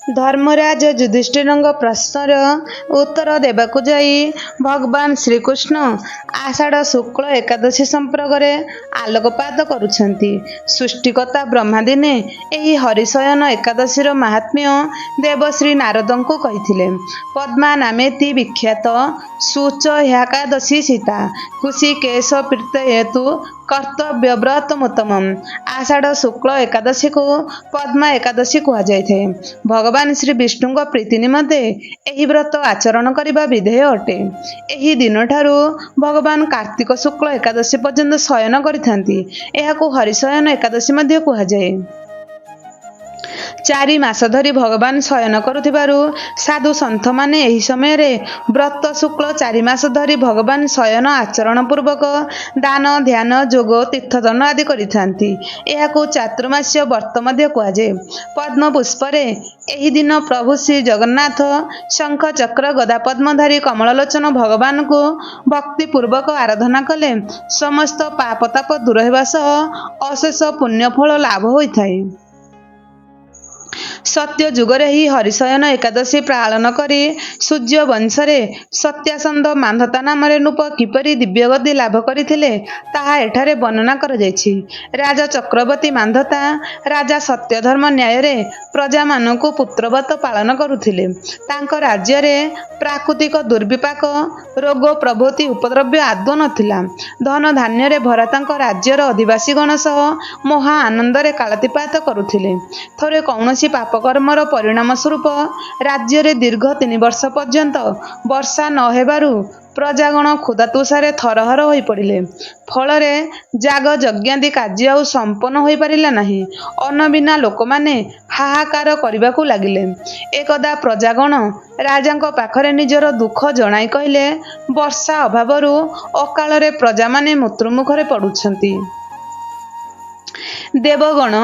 धर्मराज युधिष्ठिरଙ୍କ प्रश्नर उत्तर देबाकु जाई भगवान श्रीकृष्ण आषाढ़ शुक्ल एकादशी संपर्करे आलोकपात करुछंती। सृष्टिकर्ता ब्रह्मा दिने एही हरिशयन एकादशीर महात्म्य देवश्री नारदंकु कहिथिले। पद्मा नामेति विख्यात सूच एकादशी सीता कुशी केश प्रीत हेतु कर्तव्य व्रत उत्तमम। आषाढ़ शुक्ल एकादशी को पद्मा एकादशी कहा जाए। भगवान श्री विष्णु प्रीति निमंते एही व्रत आचरण करने विधेय अटे। एही दिन ठारू भगवान कार्तिक शुक्ल एकादशी पर्यंत शयन करिथांती। एहाकु हरिशयन एकादशी मध्य कहा जाए। 4 मास धरी भगवान शयन करुथिबारु साधु सन्थ माने एही समय रे व्रत शुक्ल 4 मास धरी भगवान शयन आचरण पूर्वक दान ध्यान जोग तीर्थदर्शन आदि करिथांती। एहाकु चातुर्मास्य व्रत मध्य कहा जाए। पद्म पुष्परे एही दिन प्रभु श्री जगन्नाथ शंख चक्र गदा पद्मधारी कमललोचन भगवान को भक्ति पूर्वक आराधना कले समस्त पापताप दूर हेबा सह अशेष पुण्यफल लाभ होइथाय। सत्य जुगरे ही हरिशयन एकादशी पालन करी सूर्य वंशरे सत्यासंध मान्धता नाम नूप किपरि दिव्यगति लाभ करथिले ताहा एठारे वर्णना कर जायछि। राजा चक्रवर्ती मान्धता राजा सत्यधर्म न्याय रे प्रजा मानकु पुत्रवत पालन करुथिले। तांक राज्य रे प्राकृतिक दुर्विपाक रोग प्रभृति उपद्रव्य आदौ नथिला। धन धान्य रे भरा तांक राज्यर अधिवासी गण सह महा आनंद रे कालातिपात करुथिले। थरे कौनसी पाप कर्मर परिणाम स्वरूप राज्य रे दीर्घ 3 वर्ष पर्यंत वर्षा न हेबारु प्रजागण क्षुधातुषारे थरहर होई पड़िले। फलरे जाग यज्ञादि कार्य आउ संपन्न होई पारिला नाही। अन्न बिना लोक माने हाहाकार करिबाकू लागिले। एकदा प्रजागण राजांक पाखरे निजर दुख जणाई कहिले वर्षा अभावरु अकालरे प्रजा माने मृत्युमुखरे पडुछंती। देवगण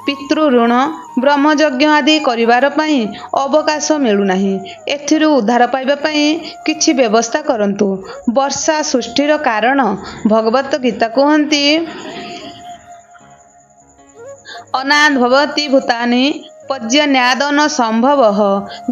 पितृ ऋण ब्रह्मयज्ञ आदि करिवार पई अवकाश मिलुनाही। एथिरु उद्धार पाइबा पई किछि व्यवस्था करंतु। वर्षा सृष्टिर कारण भगवत गीता कहंती अनाद भवति भूतानि पर्जन्यादन संभव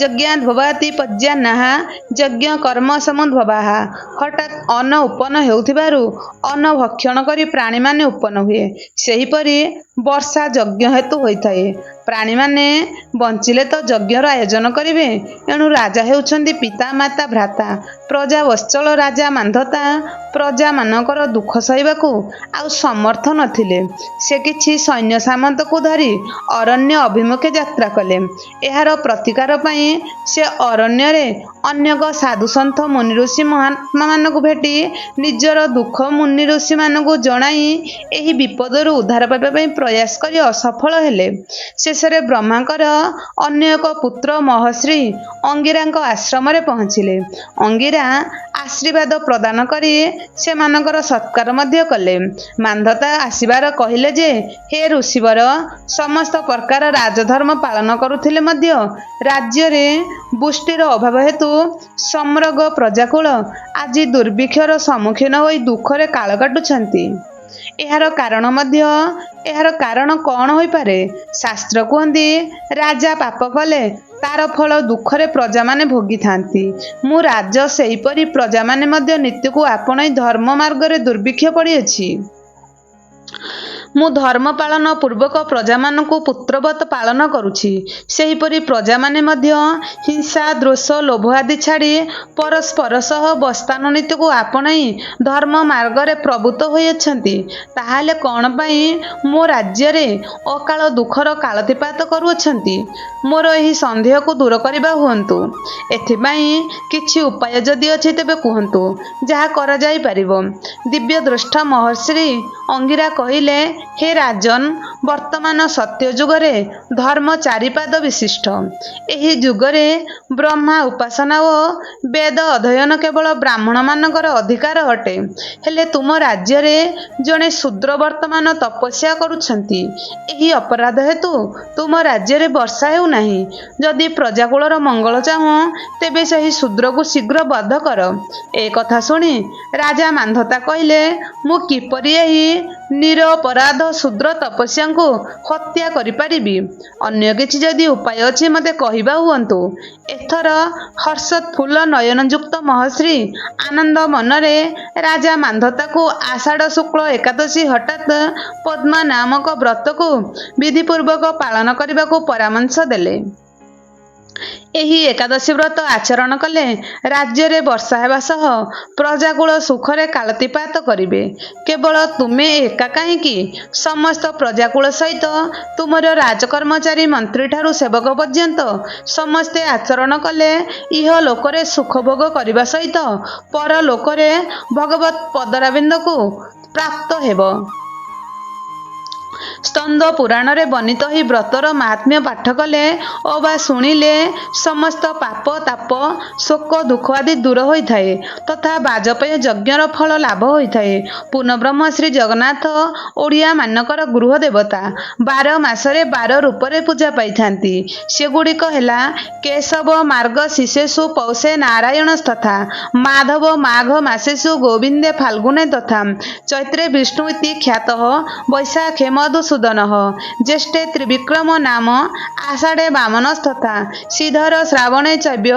यज्ञाद भवति पर्जन्याः यज्ञ कर्म समुद्भवाः। हठात अन्न उत्पन्न हेउथिबारु अन्न भक्षण करी प्राणी माने उत्पन्न हुए। सेहीपरि वर्षा यज्ञ हेतु होइथाए। प्राणी माने बंचिले तो यज्ञर आयोजन करिवे। एणु राजा हेउछंती पिता माता भ्राता। प्रजा वत्सल राजा मान्धता प्रजा मानकर दुख सहिबाकू आउ समर्थ नथिले। से किछि सैन्य सामंत को धरी अरण्य अभिमुखे यात्रा कले। एहार प्रतिकार पई से अरण्य रे अनेक साधु सन्थ मुनि ऋषि महात्मा मानकु भेटी निजर दुख मुनि ऋषि मानकु जणाई एही विपदरु उद्धार पाइबा पई प्रयास करी असफल हेले। शेषरे ब्रह्मांकर अन्य एक पुत्र महर्षि अंगिरांक आश्रम रे पहुँचिले। अंगिरा आशीर्वाद प्रदान करी से मानकर सत्कार मध्य कले। मान्धता आसीबार कहिले जे हे ऋषिवर समस्त प्रकार राजधर्म पालन करुथिले मध्य राज्य रे पुष्टिर अभाव हेतु समग्र प्रजाकुल आज दुर्भिक्षर सम्मुखीन होई दुखरे काल काटुछंती। एहार कारण कौन होई पारे? शास्त्र कहंती राजा पाप कले तार फल दुखरे प्रजा माने भोगी थांती। मु राज सेहीपरि प्रजा माने मध्य नीतिकु आपणाई धर्म मार्ग रे दुर्भिक्ष पड़ी अछि। मु धर्म पालन पूर्वक प्रजा मानकु पुत्रवत पालन करुछि। सेहीपरि प्रजा माने मध्य हिंसा द्रोष लोभ आदि छाड़ी परस्पर सह बस्तान नीति को आपणाई धर्म मार्ग रे प्रवृत्त होई अछंती। ताहाले कोन पई मो राज्य रे अकाल दुखर कालतिपात करू अछंती? मोर एही संदेह को दूर करिबा हुअन्तु। एथिपई किछि उपाय जदि अछि तेबे कुहन्तु जहा करा जाई परिबो। दिव्य द्रष्टा महर्षि अंगिरा कहिले हे राजन वर्तमान सत्य जुगरे धर्म 4 पाद विशिष्ट। एही जुगरे ब्रह्मा उपासना और वेद अध्ययन केवल ब्राह्मण मानकर अधिकार अटे। हेले तुम राज्य रे जने शूद्र वर्तमान तपस्या करुछंती। एही अपराध हेतु तुम राज्य रे वर्षा हेउ नाही। जदि प्रजाकुलर मंगल चाहू तेबे सही शूद्र को शीघ्र बध कर। ए कथा सुनी राजा मान्धता कहिले मु किपरि एही ନିରପରାଧ ଶୂଦ୍ର ତପସ୍ୟାଙ୍କୁ ହତ୍ୟା କରିପାରିବି? ଅନ୍ୟ କିଛି ଯଦି ଉପାୟ ଅଛି ମୋତେ କହିବା ହୁଅନ୍ତୁ। ଏଥର ହର୍ଷୋତ୍ଫୁଲ୍ଲ ନୟନଯୁକ୍ତ ମହର୍ଷି ଆନନ୍ଦ ମନରେ ରାଜା ମାନ୍ଧାତାକୁ ଆଷାଢ଼ ଶୁକ୍ଳ ଏକାଦଶୀ ହଠାତ୍ ପଦ୍ମା ନାମକ ବ୍ରତକୁ ବିଧିପୂର୍ବକ ପାଳନ କରିବାକୁ ପରାମର୍ଶ ଦେଲେ। ଏହି ଏକାଦଶୀ ବ୍ରତ ଆଚରଣ କଲେ ରାଜ୍ୟରେ ବର୍ଷା ହେବା ସହ ପ୍ରଜାକୁଳ ସୁଖରେ କାଳତିପାତ କରିବେ। କେବଳ ତୁମେ ଏକା କାହିଁକି, ସମସ୍ତ ପ୍ରଜାକୁଳ ସହିତ ତୁମର ରାଜକର୍ମଚାରୀ ମନ୍ତ୍ରୀଠାରୁ ସେବକ ପର୍ଯ୍ୟନ୍ତ ସମସ୍ତେ ଆଚରଣ କଲେ ଇହ ଲୋକରେ ସୁଖ ଭୋଗ କରିବା ସହିତ ପରଲୋକରେ ଭଗବତ୍ ପଦାରବିନ୍ଦକୁ ପ୍ରାପ୍ତ ହେବ। ସ୍କନ୍ଦ ପୁରାଣରେ ବର୍ଣ୍ଣିତ ଏହି ବ୍ରତର ମାହାତ୍ମ୍ୟ ପାଠ କଲେ ଓ ବା ଶୁଣିଲେ ସମସ୍ତ ପାପ ତାପ ଶୋକ ଦୁଃଖ ଆଦି ଦୂର ହୋଇଥାଏ ତଥା ବାଜପେୟ ଯଜ୍ଞର ଫଳ ଲାଭ ହୋଇଥାଏ। ପୂର୍ଣ୍ଣବ୍ରହ୍ମ ଶ୍ରୀ ଜଗନ୍ନାଥ ଓଡ଼ିଆମାନଙ୍କର ଗୃହ ଦେବତା। 12 ମାସରେ 12 ରୂପରେ ପୂଜା ପାଇଥାନ୍ତି। ସେଗୁଡ଼ିକ ହେଲା କେଶବ ମାର୍ଗଶୀର୍ଷେଷୁ ପୌଷେ ନାରାୟଣସ୍ତଥା ମାଧବ ମାଘ ମାସେଷୁ ଗୋବିନ୍ଦେ ଫାଲ୍ଗୁନେ ତଥା ଚୈତ୍ରେ ବିଷ୍ଣୁ ଇତି ଖ୍ୟାତଃ ବୈଶାଖେ ମଧୁସୂଦନଃ ଜ୍ୟେଷ୍ଠେ ତ୍ରିବିକ୍ରମ ନାମ ଆଷାଢ଼େ ବାମନସ୍ତଥା ଶ୍ରୀଧର ଶ୍ରାବଣେ ଚୈବ୍ୟ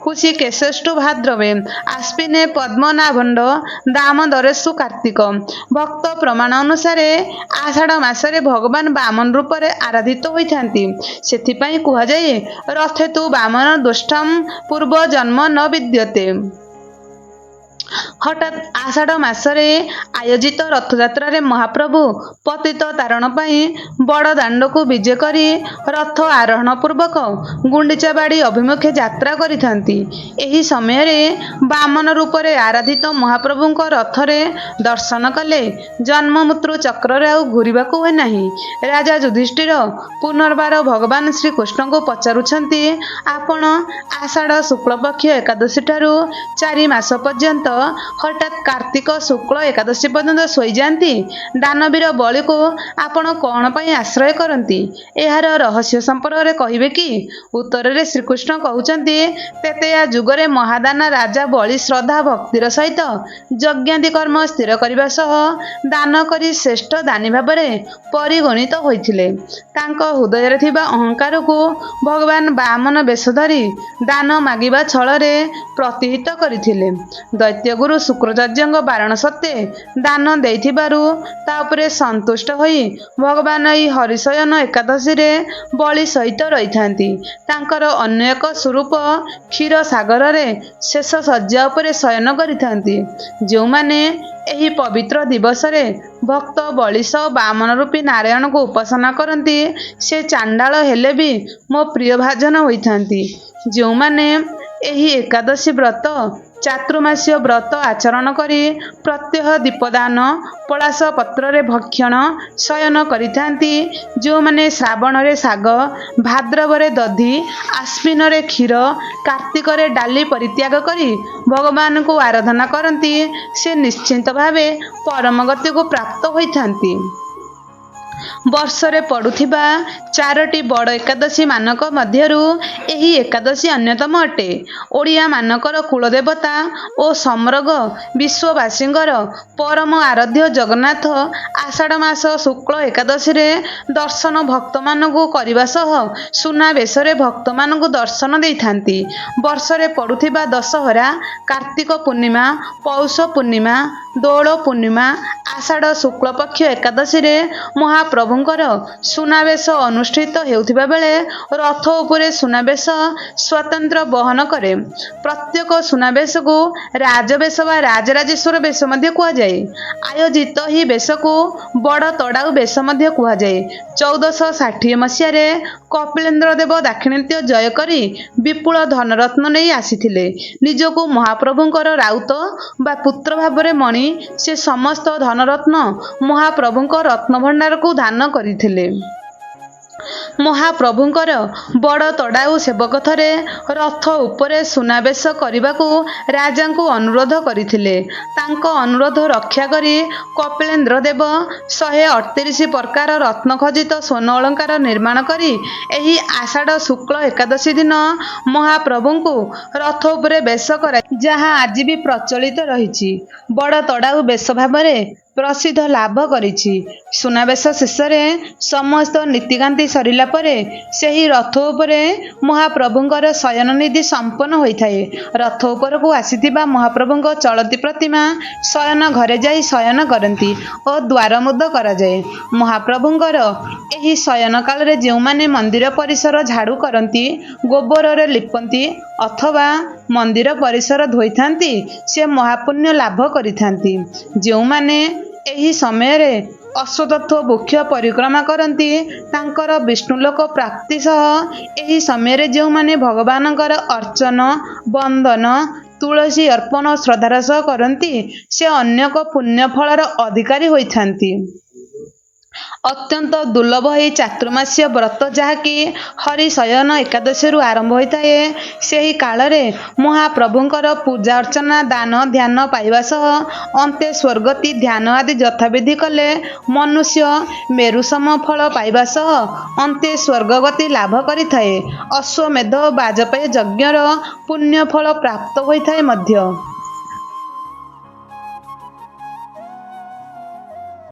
ହୃଷିକେଶଷ୍ଟୁ ଭାଦ୍ରବେ ଆଶ୍ୱିନେ ପଦ୍ମନାଭଣ୍ଡ ଦାମୋଦରେଷୁ କାର୍ତ୍ତିକ। ଭକ୍ତ ପ୍ରମାଣ ଅନୁସାରେ ଆଷାଢ଼ ମାସରେ ଭଗବାନ ବାମନ ରୂପରେ ଆରାଧିତ ହୋଇଥାନ୍ତି। ସେଥିପାଇଁ କୁହାଯାଏ ରଥେ ତୁ ବାମନ ଦୃଷ୍ଟଂ ପୂର୍ବ ଜନ୍ମ ନ ବିଦ୍ୟତେ। ହଠାତ୍ ଆଷାଢ଼ ମାସରେ ଆୟୋଜିତ ରଥଯାତ୍ରାରେ ମହାପ୍ରଭୁ ପତିତ ତାରଣ ପାଇଁ ବଡ଼ ଦାଣ୍ଡକୁ ବିଜେ କରି ରଥ ଆରୋହଣ ପୂର୍ବକ ଗୁଣ୍ଡିଚାବାଡ଼ି ଅଭିମୁଖେ ଯାତ୍ରା କରିଥାନ୍ତି। ଏହି ସମୟରେ ବାମନ ରୂପରେ ଆରାଧିତ ମହାପ୍ରଭୁଙ୍କ ରଥରେ ଦର୍ଶନ କଲେ ଜନ୍ମ ମୃତ୍ୟୁ ଚକ୍ରରେ ଆଉ ଘୂରିବାକୁ ହୁଏ ନାହିଁ। ରାଜା ଯୁଧିଷ୍ଠିର ପୁନର୍ବାର ଭଗବାନ ଶ୍ରୀକୃଷ୍ଣଙ୍କୁ ପଚାରୁଛନ୍ତି, ଆପଣ ଆଷାଢ଼ ଶୁକ୍ଳପକ୍ଷ ଏକାଦଶୀଠାରୁ 4 ମାସ ପର୍ଯ୍ୟନ୍ତ ହଠାତ୍ କାର୍ତ୍ତିକ ଶୁକ୍ଳ ଏକାଦଶୀ ପର୍ଯ୍ୟନ୍ତ ଶୋଇଯାଆନ୍ତି। ଦାନବୀର ବଳିକୁ ଆପଣ କ'ଣ ପାଇଁ ଆଶ୍ରୟ କରନ୍ତି? ଏହାର ରହସ୍ୟ ସମ୍ପର୍କରେ କହିବେ କି? ଉତ୍ତରରେ ଶ୍ରୀକୃଷ୍ଣ କହୁଛନ୍ତି, ତେତେୟା ଯୁଗରେ ମହାଦାନ ରାଜା ବଳି ଶ୍ରଦ୍ଧା ଭକ୍ତିର ସହିତ ଯଜ୍ଞାଦି କର୍ମ ସ୍ଥିର କରିବା ସହ ଦାନ କରି ଶ୍ରେଷ୍ଠ ଦାନୀ ଭାବରେ ପରିଗଣିତ ହୋଇଥିଲେ। ତାଙ୍କ ହୃଦୟରେ ଥିବା ଅହଙ୍କାରକୁ ଭଗବାନ ବାମନ ବେଶ ଧରି ଦାନ ମାଗିବା ଛଳରେ ପ୍ରତିହତ କରିଥିଲେ। ଦୈତ୍ୟଗୁରୁ ଶୁକ୍ରାଚାର୍ଯ୍ୟଙ୍କ ବାରଣ ସତ୍ତ୍ୱେ ଦାନ ଦେଇଥିବାରୁ ତା ଉପରେ ସନ୍ତୁଷ୍ଟ ହୋଇ ଭଗବାନ ଏହି ହରିଶୟନ ଏକାଦଶୀରେ ବଳି ସହିତ ରହିଥାନ୍ତି। ତାଙ୍କର ଅନ୍ୟ ଏକ ସ୍ୱରୂପ କ୍ଷୀରସାଗରରେ ଶେଷ ଶଯ୍ୟା ଉପରେ ଶୟନ କରିଥାନ୍ତି। ଯେଉଁମାନେ ଏହି ପବିତ୍ର ଦିବସରେ ଭକ୍ତ ବଳିଶ ବାମନ ରୂପୀ ନାରାୟଣଙ୍କୁ ଉପାସନା କରନ୍ତି ସେ ଚାଣ୍ଡାଳ ହେଲେ ବି ମୋ ପ୍ରିୟ ଭାଜନ ହୋଇଥାନ୍ତି। ଯେଉଁମାନେ ଏହି ଏକାଦଶୀ ବ୍ରତ ଚାତୁର୍ମାସ୍ୟ ବ୍ରତ ଆଚରଣ କରି ପ୍ରତ୍ୟହ ଦୀପଦାନ ପଳାଶ ପତ୍ରରେ ଭକ୍ଷଣ ଶୟନ କରିଥାନ୍ତି, ଯେଉଁମାନେ ଶ୍ରାବଣରେ ଶାଗ, ଭାଦ୍ରବରେ ଦଧି, ଆଶ୍ୱିନରେ କ୍ଷୀର, କାର୍ତ୍ତିକରେ ଡାଲି ପରିତ୍ୟାଗ କରି ଭଗବାନଙ୍କୁ ଆରାଧନା କରନ୍ତି ସେ ନିଶ୍ଚିତ ଭାବେ ପରମଗତିକୁ ପ୍ରାପ୍ତ ହୋଇଥାନ୍ତି। ବର୍ଷରେ ପଡ଼ୁଥିବା 4ଟି ବଡ଼ ଏକାଦଶୀ ମାନଙ୍କ ମଧ୍ୟରୁ ଏହି ଏକାଦଶୀ ଅନ୍ୟତମ ଅଟେ। ଓଡ଼ିଆମାନଙ୍କର କୁଳଦେବତା ଓ ସମଗ୍ର ବିଶ୍ୱବାସୀଙ୍କର ପରମ ଆରାଧ୍ୟ ଜଗନ୍ନାଥ ଆଷାଢ଼ ମାସ ଶୁକ୍ଳ ଏକାଦଶୀରେ ଦର୍ଶନ ଭକ୍ତମାନଙ୍କୁ କରିବା ସହ ସୁନାବେଶରେ ଭକ୍ତମାନଙ୍କୁ ଦର୍ଶନ ଦେଇଥାନ୍ତି। ବର୍ଷରେ ପଡ଼ୁଥିବା ଦଶହରା, କାର୍ତ୍ତିକ ପୂର୍ଣ୍ଣିମା, ପୌଷ ପୂର୍ଣ୍ଣିମା, ଦୋଳ ପୂର୍ଣ୍ଣିମା, ଆଷାଢ଼ ଶୁକ୍ଳପକ୍ଷ ଏକାଦଶୀରେ ମହାପ୍ରଭୁଙ୍କର ସୁନାବେଶ ଅନୁଷ୍ଠିତ ହେଉଥିବା ବେଳେ ରଥ ଉପରେ ସୁନାବେଶ ସ୍ୱତନ୍ତ୍ର ବହନ କରେ। ପ୍ରତ୍ୟେକ ସୁନାବେଶକୁ ରାଜବେଶ ବା ରାଜରାଜେଶ୍ୱର ବେଶ ମଧ୍ୟ କୁହାଯାଏ। ଆୟୋଜିତ ଏହି ବେଶକୁ ବଡ଼ ତଡ଼ାଉ ବେଶ ମଧ୍ୟ କୁହାଯାଏ। 1460 ମସିହାରେ କପିଳେନ୍ଦ୍ର ଦେବ ଦାକ୍ଷିଣାତ୍ୟ ଜୟ କରି ବିପୁଳ ଧନରତ୍ନ ନେଇ ଆସିଥିଲେ। ନିଜକୁ ମହାପ୍ରଭୁଙ୍କର ରାଉତ ବା ପୁତ୍ର ଭାବରେ ମଣି ସେ ସମସ୍ତ ଧନରତ୍ନ ମହାପ୍ରଭୁଙ୍କ ରତ୍ନଭଣ୍ଡାରକୁ ଦାନ କରିଥିଲେ। ମହାପ୍ରଭୁଙ୍କର ବଡ଼ ତଡ଼ାଉ ସେବକ ଥରେ ରଥ ଉପରେ ସୁନାବେଶ କରିବାକୁ ରାଜାଙ୍କୁ ଅନୁରୋଧ କରିଥିଲେ। ତାଙ୍କ ଅନୁରୋଧ ରକ୍ଷା କରି କପିଳେନ୍ଦ୍ର ଦେବ 138 ପ୍ରକାର ରତ୍ନଖଚିତ ସ୍ୱର୍ଣ୍ଣ ଅଳଙ୍କାର ନିର୍ମାଣ କରି ଏହି ଆଷାଢ଼ ଶୁକ୍ଳ ଏକାଦଶୀ ଦିନ ମହାପ୍ରଭୁଙ୍କୁ ରଥ ଉପରେ ବେଶ କରାଇ ଯାହା ଆଜି ବି ପ୍ରଚଳିତ ରହିଛି। ବଡ଼ ତଡ଼ାଉ ବେଶ ଭାବରେ ପ୍ରସିଦ୍ଧ ଲାଭ କରିଛି। ସୁନାବେଶ ଶେଷରେ ସମସ୍ତ ନୀତିକାନ୍ତି ସରିଲା ପରେ ସେହି ରଥ ଉପରେ ମହାପ୍ରଭୁଙ୍କର ଶୟନନିଧି ସମ୍ପନ୍ନ ହୋଇଥାଏ। ରଥ ଉପରକୁ ଆସିଥିବା ମହାପ୍ରଭୁଙ୍କ ଚଳନ୍ତି ପ୍ରତିମା ଶୟନ ଘରେ ଯାଇ ଶୟନ କରନ୍ତି ଓ ଦ୍ୱାରମୁଦ କରାଯାଏ। ମହାପ୍ରଭୁଙ୍କର ଏହି ଶୟନ କାଳରେ ଯେଉଁମାନେ ମନ୍ଦିର ପରିସର ଝାଡ଼ୁ କରନ୍ତି, ଗୋବରରେ ଲିପନ୍ତି ଅଥବା ମନ୍ଦିର ପରିସର ଧୋଇଥାନ୍ତି, ସେ ମହାପୁଣ୍ୟ ଲାଭ କରିଥାନ୍ତି। ଯେଉଁମାନେ ଏହି ସମୟରେ ଅଶ୍ୱତଥୋ ବୃକ୍ଷ ପରିକ୍ରମା କରନ୍ତି, ତାଙ୍କର ବିଷ୍ଣୁଲୋକ ପ୍ରାପ୍ତି ସହ ଏହି ସମୟରେ ଯେଉଁମାନେ ଭଗବାନଙ୍କର ଅର୍ଚ୍ଚନ, ବନ୍ଦନ, ତୁଳସୀ ଅର୍ପଣ ଶ୍ରଦ୍ଧାର ସହ କରନ୍ତି, ସେ ଅନେକ ପୁଣ୍ୟଫଳର ଅଧିକାରୀ ହୋଇଥାନ୍ତି। ଅତ୍ୟନ୍ତ ଦୁର୍ଲଭ ଏହି ଚାତୁର୍ମାସ୍ୟ ବ୍ରତ ଯାହାକି ହରିଶୟନ ଏକାଦଶୀରୁ ଆରମ୍ଭ ହୋଇଥାଏ, ସେହି କାଳରେ ମହାପ୍ରଭୁଙ୍କର ପୂଜା ଅର୍ଚ୍ଚନା, ଦାନ ଧ୍ୟାନ ପାଇବା ସହ ଅନ୍ତେ ସ୍ୱର୍ଗତି ଧ୍ୟାନ ଆଦି ଯଥାବିଧି କଲେ ମନୁଷ୍ୟ ମେରୁସମ ଫଳ ପାଇବା ସହ ଅନ୍ତେ ସ୍ୱର୍ଗଗତି ଲାଭ କରିଥାଏ। ଅଶ୍ୱମେଧ ଓ ବାଜପେୟ ଯଜ୍ଞର ପୁଣ୍ୟଫଳ ପ୍ରାପ୍ତ ହୋଇଥାଏ ମଧ୍ୟ।